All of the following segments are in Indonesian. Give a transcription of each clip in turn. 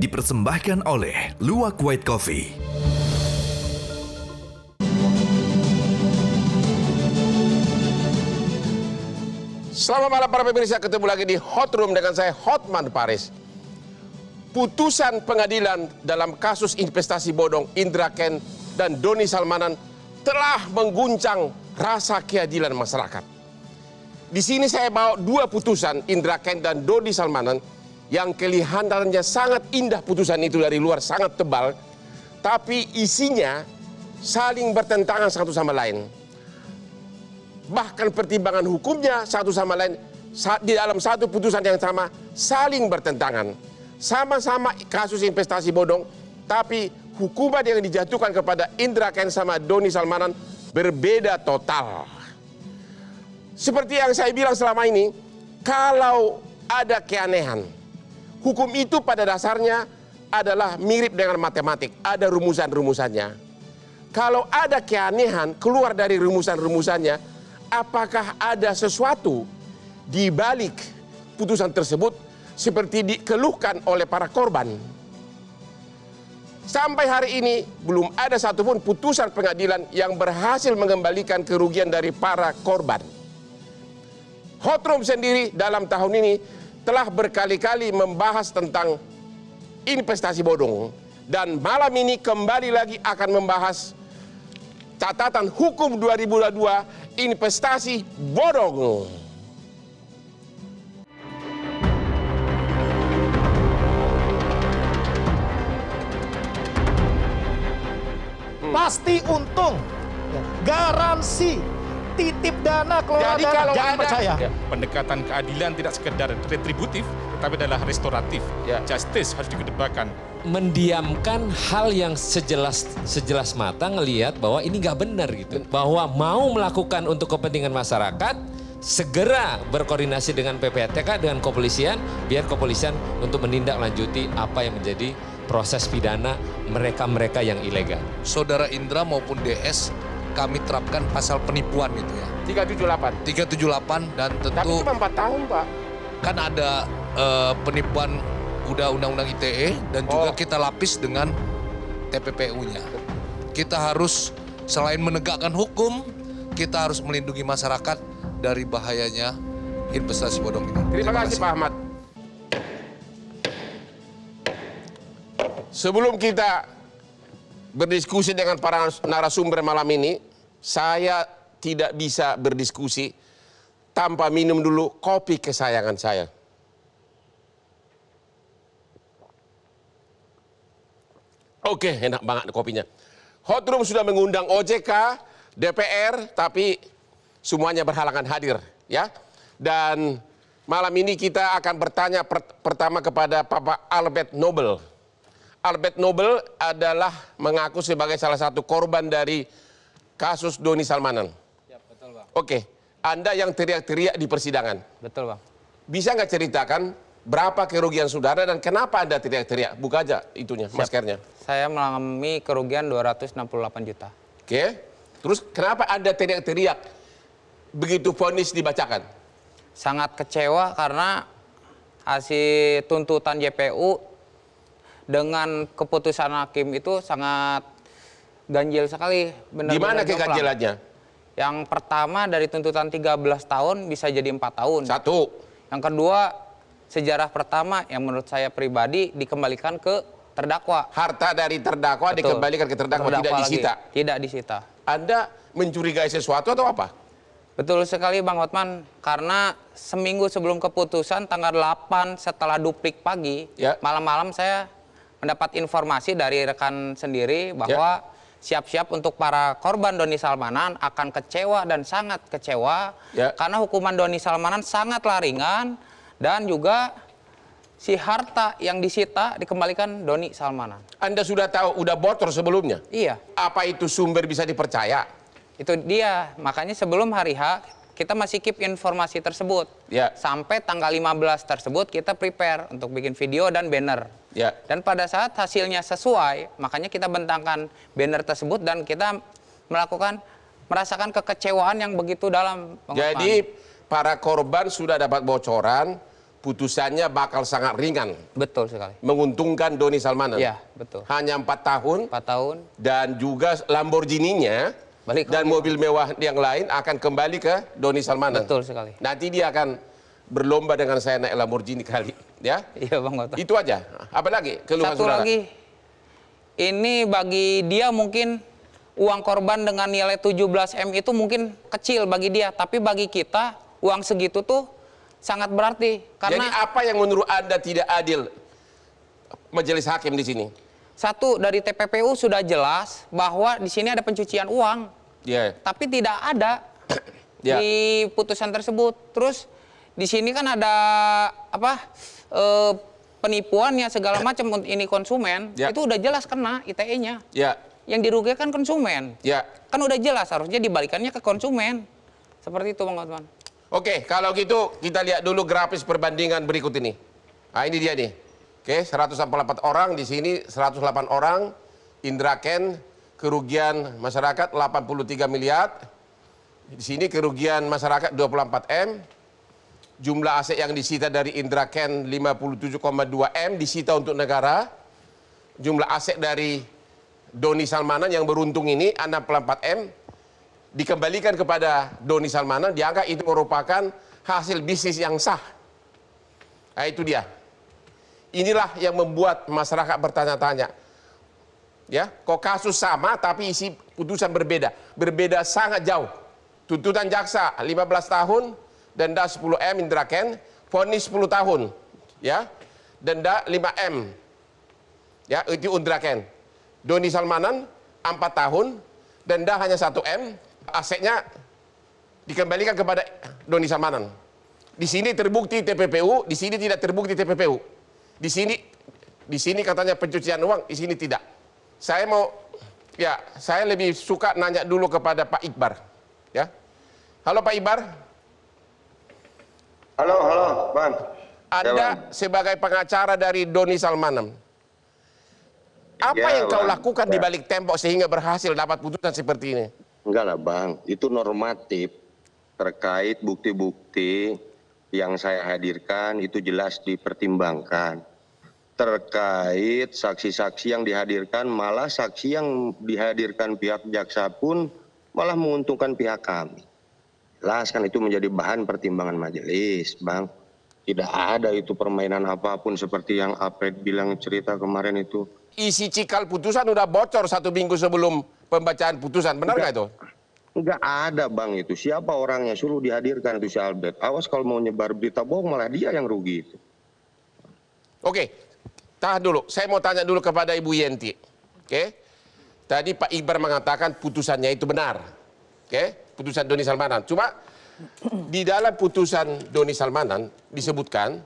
dipersembahkan oleh Luwak White Coffee. Selamat malam para pemirsa, ketemu lagi di Hot Room dengan saya Hotman Paris. Putusan pengadilan dalam kasus investasi bodong Indra Kents dan Doni Salmanan telah mengguncang rasa keadilan masyarakat. Di sini saya bawa dua putusan Indra Kents dan Doni Salmanan yang kelihatannya sangat indah. Putusan itu dari luar sangat tebal, tapi isinya saling bertentangan satu sama lain. Bahkan pertimbangan hukumnya satu sama lain di dalam satu putusan yang sama saling bertentangan. Sama-sama kasus investasi bodong, tapi hukuman yang dijatuhkan kepada Indra Kents sama Doni Salmanan berbeda total. Seperti yang saya bilang selama ini, kalau ada keanehan, hukum itu pada dasarnya adalah mirip dengan matematik, ada rumusan-rumusannya. Kalau ada keanehan keluar dari rumusan-rumusannya, apakah ada sesuatu di balik putusan tersebut seperti dikeluhkan oleh para korban? Sampai hari ini belum ada satupun putusan pengadilan yang berhasil mengembalikan kerugian dari para korban. Hot Room sendiri dalam tahun ini telah berkali-kali membahas tentang investasi bodong. Dan malam ini kembali lagi akan membahas catatan hukum 2022 investasi bodong. Pasti untung, garansi, titip dana, kelola Jadi dana, kalau jangan ada- percaya. Pendekatan keadilan tidak sekedar retributif, tetapi adalah restoratif. Ya. Justice harus dikedepankan. Mendiamkan hal yang sejelas mata ngelihat bahwa ini nggak benar gitu. Bahwa mau melakukan untuk kepentingan masyarakat, segera berkoordinasi dengan PPATK, dengan kepolisian, biar kepolisian untuk menindaklanjuti apa yang menjadi proses pidana mereka-mereka yang ilegal. Saudara Indra maupun DS kami terapkan pasal penipuan itu ya. 378. 378 dan Tapi tentu cuma 4 tahun, Pak. kan ada penipuan Undang-Undang ITE dan juga kita lapis dengan TPPU-nya. Kita harus selain menegakkan hukum, kita harus melindungi masyarakat dari bahayanya investasi bodong ini. Terima kasih Pak Ahmad. Sebelum kita berdiskusi dengan para narasumber malam ini, saya tidak bisa berdiskusi tanpa minum dulu kopi kesayangan saya. Oke, enak banget kopinya. Hot Room sudah mengundang OJK, DPR, tapi semuanya berhalangan hadir, ya. Dan malam ini kita akan bertanya pertama kepada Bapak Albert Nobel. Albert Nobel adalah mengaku sebagai salah satu korban dari kasus Doni Salmanan. Ya, betul Bang. Oke, Anda yang teriak-teriak di persidangan. Betul Bang. Bisa nggak ceritakan berapa kerugian saudara dan kenapa Anda teriak-teriak? Buka aja itunya, maskernya. Saya mengalami kerugian 268 juta. Oke, terus kenapa Anda teriak-teriak begitu vonis dibacakan? Sangat kecewa karena hasil tuntutan JPU dengan keputusan hakim itu sangat ganjil sekali. Di mana jomplang. keganjilannya? Yang pertama dari tuntutan 13 tahun bisa jadi 4 tahun. Satu. Yang kedua, sejarah pertama yang menurut saya pribadi dikembalikan ke terdakwa. Harta dari terdakwa Betul. dikembalikan ke terdakwa, tidak lagi. disita. Tidak disita. Anda mencurigai sesuatu atau apa? Betul sekali Bang Hotman, karena seminggu sebelum keputusan tanggal 8 setelah duplik pagi, Ya. malam-malam saya mendapat informasi dari rekan sendiri bahwa siap-siap untuk para korban Doni Salmanan akan kecewa dan sangat kecewa karena hukuman Doni Salmanan sangatlah ringan dan juga si harta yang disita dikembalikan Doni Salmanan. Anda sudah tahu, udah bocor sebelumnya? Iya. Apa itu sumber bisa dipercaya? Itu dia, makanya sebelum hari H kita masih keep informasi tersebut. Ya. Sampai tanggal 15 tersebut kita prepare untuk bikin video dan banner. Ya. Dan pada saat hasilnya sesuai, makanya kita bentangkan banner tersebut dan kita merasakan kekecewaan yang begitu dalam. Jadi para korban sudah dapat bocoran putusannya bakal sangat ringan. Betul sekali. Menguntungkan Doni Salmanan. Iya, betul. Hanya 4 tahun. 4 tahun. Dan juga Lamborghini-nya Balik dan mobil mewah yang lain akan kembali ke Doni Salmanan. Betul sekali. Nanti dia akan berlomba dengan saya naik Lamborghini kali. Ya? Iya Bang Gota. Itu aja. Apa lagi keluhan Satu saudara? lagi, ini bagi dia mungkin uang korban dengan nilai 17 M itu mungkin kecil bagi dia, tapi bagi kita uang segitu tuh sangat berarti. Jadi Karena apa yang menurut Anda tidak adil majelis hakim di sini? satu, dari TPPU sudah jelas bahwa di sini ada pencucian uang, Ya. tapi tidak ada Ya. di putusan tersebut. Terus di sini kan ada apa penipuannya segala macam ini konsumen, Ya. itu udah jelas kena ITE-nya. Ya. Yang dirugikan konsumen. Ya. Kan udah jelas harusnya dibalikannya ke konsumen. Seperti itu Bang Otman. Oke, kalau gitu kita lihat dulu grafis perbandingan berikut ini. Nah, ini dia nih. Oke, 144 orang di sini, 108 orang. Indra Ken, kerugian masyarakat 83 miliar. Di sini kerugian masyarakat 24 M. Jumlah aset yang disita dari Indra Ken 57,2 M disita untuk negara. Jumlah aset dari Doni Salmanan yang beruntung ini 64 M dikembalikan kepada Doni Salmanan, dianggap itu merupakan hasil bisnis yang sah. Nah, itu dia. Inilah yang membuat masyarakat bertanya-tanya. Ya, kok kasus sama tapi isi putusan berbeda. Berbeda sangat jauh. Tuntutan jaksa 15 tahun, denda 10 M Indra Ken, vonis 10 tahun. Ya. Denda 5 M. Ya, itu Indra Ken. Doni Salmanan 4 tahun, denda hanya 1 M, asetnya dikembalikan kepada Doni Salmanan. Di sini terbukti TPPU, di sini tidak terbukti TPPU. Di sini katanya pencucian uang, di sini tidak. Saya lebih suka nanya dulu kepada Pak Iqbar. Ya. Halo Pak Iqbar. Halo, Bang. Anda sebagai pengacara dari Doni Salmanan. Apa Ya, yang kau Bang. lakukan di balik tembok sehingga berhasil dapat putusan seperti ini? Enggak lah, Bang. Itu normatif terkait bukti-bukti yang saya hadirkan itu jelas dipertimbangkan. Terkait saksi-saksi yang dihadirkan, malah saksi yang dihadirkan pihak jaksa pun malah menguntungkan pihak kami. Jelas kan itu menjadi bahan pertimbangan majelis, Bang. Tidak ada itu permainan apapun seperti yang Apret bilang cerita kemarin itu. Isi cikal putusan udah bocor 1 minggu sebelum pembacaan putusan, benar nggak itu? Enggak ada, Bang, itu. Siapa orangnya? Suruh dihadirkan itu si Albert. Awas kalau mau nyebar berita bohong malah dia yang rugi itu. Oke, tahan dulu. Saya mau tanya dulu kepada Ibu Yenti. Oke, tadi Pak Iqbar mengatakan putusannya itu benar. Oke, putusan Doni Salmanan. Cuma di dalam putusan Doni Salmanan disebutkan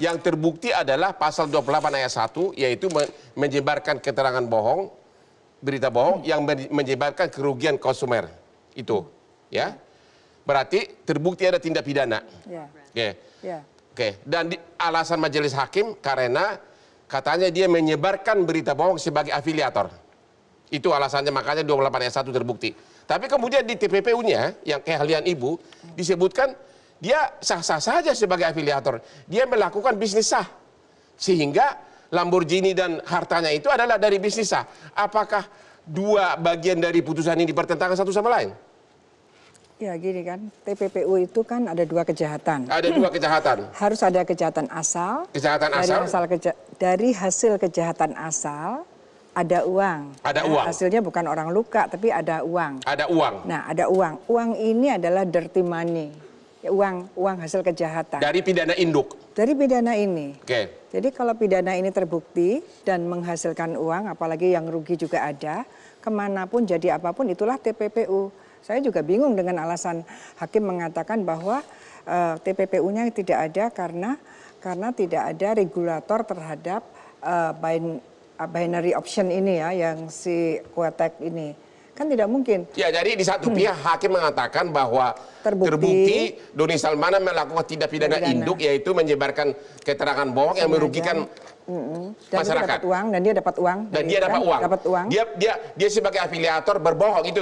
yang terbukti adalah pasal 28 ayat 1, yaitu menyebarkan keterangan bohong, berita bohong yang menyebabkan kerugian konsumer. Itu, ya. Berarti terbukti ada tindak pidana. Ya. Oke. Ya. Oke. Dan alasan majelis hakim karena katanya dia menyebarkan berita bohong sebagai afiliator. Itu alasannya, makanya 28 ayat 1 terbukti. Tapi kemudian di TPPU-nya yang keahlian Ibu disebutkan dia sah-sah saja sebagai afiliator. Dia melakukan bisnis sah. Sehingga Lamborghini dan hartanya itu adalah dari bisnis sah. Apakah dua bagian dari putusan ini bertentangan satu sama lain? Ya gini kan, TPPU itu kan ada 2 kejahatan. Ada 2 kejahatan. Harus ada kejahatan asal. Kejahatan asal. Dari hasil kejahatan asal ada uang. Ada Ya, uang. Hasilnya bukan orang luka, tapi ada uang. Ada uang. Nah, ada uang. Uang ini adalah dirty money. Ya, uang hasil kejahatan. Dari pidana induk. Dari pidana ini. Oke. Jadi kalau pidana ini terbukti dan menghasilkan uang, apalagi yang rugi juga ada, kemanapun jadi apapun itulah TPPU. Saya juga bingung dengan alasan hakim mengatakan bahwa TPPU-nya tidak ada karena tidak ada regulator terhadap binary option ini ya, yang si Quotek ini. Kan tidak mungkin. Ya, jadi di satu pihak hakim mengatakan bahwa terbukti Doni Salmanan melakukan tindak pidana induk, yaitu menyebarkan keterangan bohong yang merugikan Dan masyarakat. Dia dapat uang dan dia dapat uang. Dan dia dapat uang. Dapat uang. Dia sebagai afiliator berbohong itu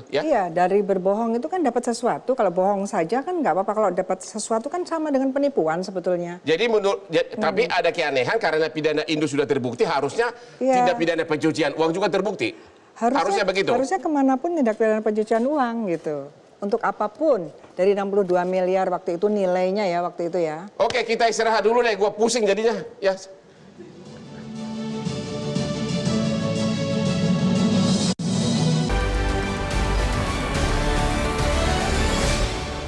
ya. Iya, dari berbohong itu kan dapat sesuatu. Kalau bohong saja kan nggak apa-apa. Kalau dapat sesuatu kan sama dengan penipuan sebetulnya. Jadi tapi ada keanehan karena pidana induk sudah terbukti, harusnya tindak pidana pencucian uang juga terbukti. Harusnya begitu. Harusnya kemanapun tindak pidana pencucian uang gitu. Untuk apapun. Dari 62 miliar waktu itu nilainya ya waktu itu ya. Oke, kita istirahat dulu deh. Gua pusing jadinya. Ya.